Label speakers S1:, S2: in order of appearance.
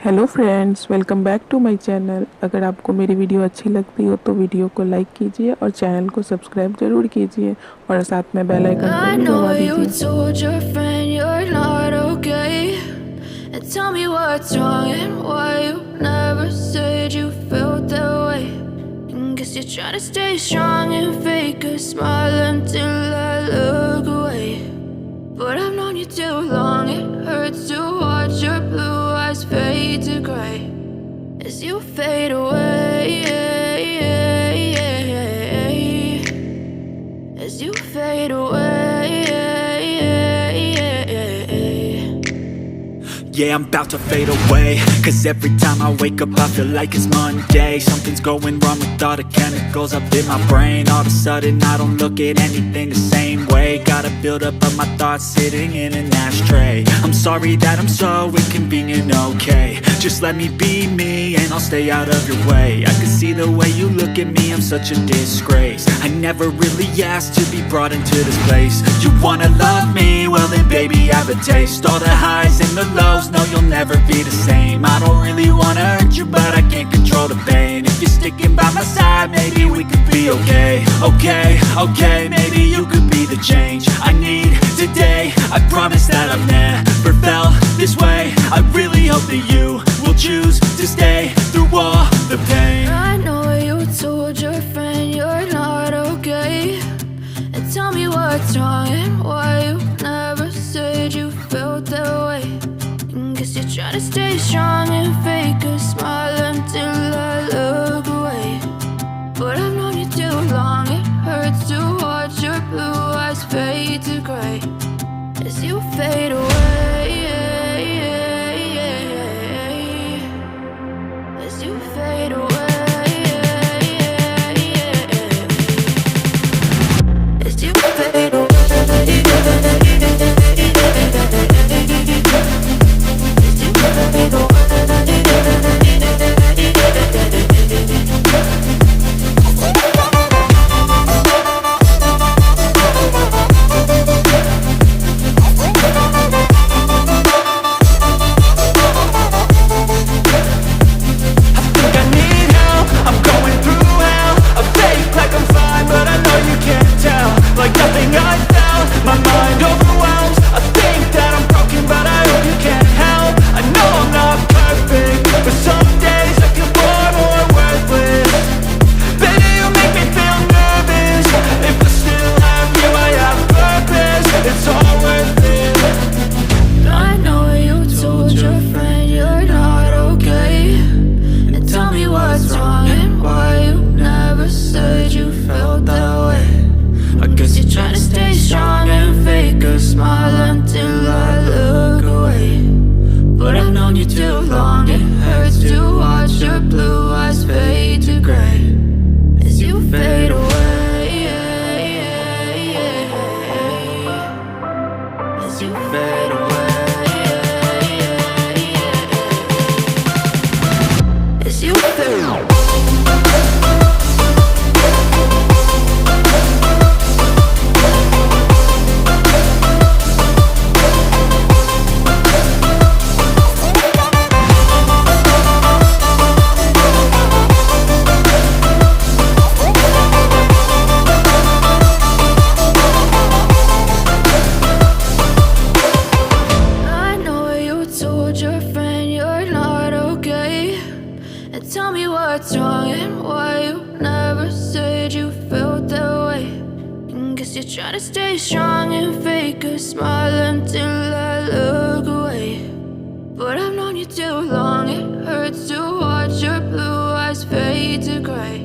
S1: Hello friends, welcome back to my channel. अगर आपको मेरी वीडियो अच्छी लगती हो तो वीडियो को लाइक कीजिए और चैनल को सब्सक्राइब जरूर कीजिए और साथ में बेल आइकन को भी दबा
S2: fade to gray as you fade away, as you fade away.
S3: Yeah, I'm about to fade away, cause every time I wake up I feel like it's Monday. Something's going wrong with all the chemicals up in my brain. All of a sudden I don't look at anything the same way. Gotta build up of my thoughts sitting in an ashtray. I'm sorry that I'm so inconvenient, okay. Just let me be me and I'll stay out of your way. I can see the way you look at me, I'm such a disgrace. I never really asked to be brought into this place. You wanna love me? Well then baby I have a taste. All the highs and the lows, no you'll never be the same. I don't really wanna hurt you but I can't control the pain. If you're sticking by my side maybe we could be okay. Okay, maybe you could be the change I need today. I promise that I've never felt this way. I really hope that you will choose to stay through all the pain.
S2: I know you told your friend you're not okay, and tell me what's wrong and why you never said you felt that way. Guess you're trying to stay strong and fake a smile until I look away. But I've known you too long, it hurts to watch your blue eyes fade to gray as you fade away, as you fade away, as you fade away. Tell me what's wrong and why you never said you felt that way. Guess you're trying to stay strong and fake a smile until I look away. But I've known you too long, it hurts to watch your blue eyes fade to gray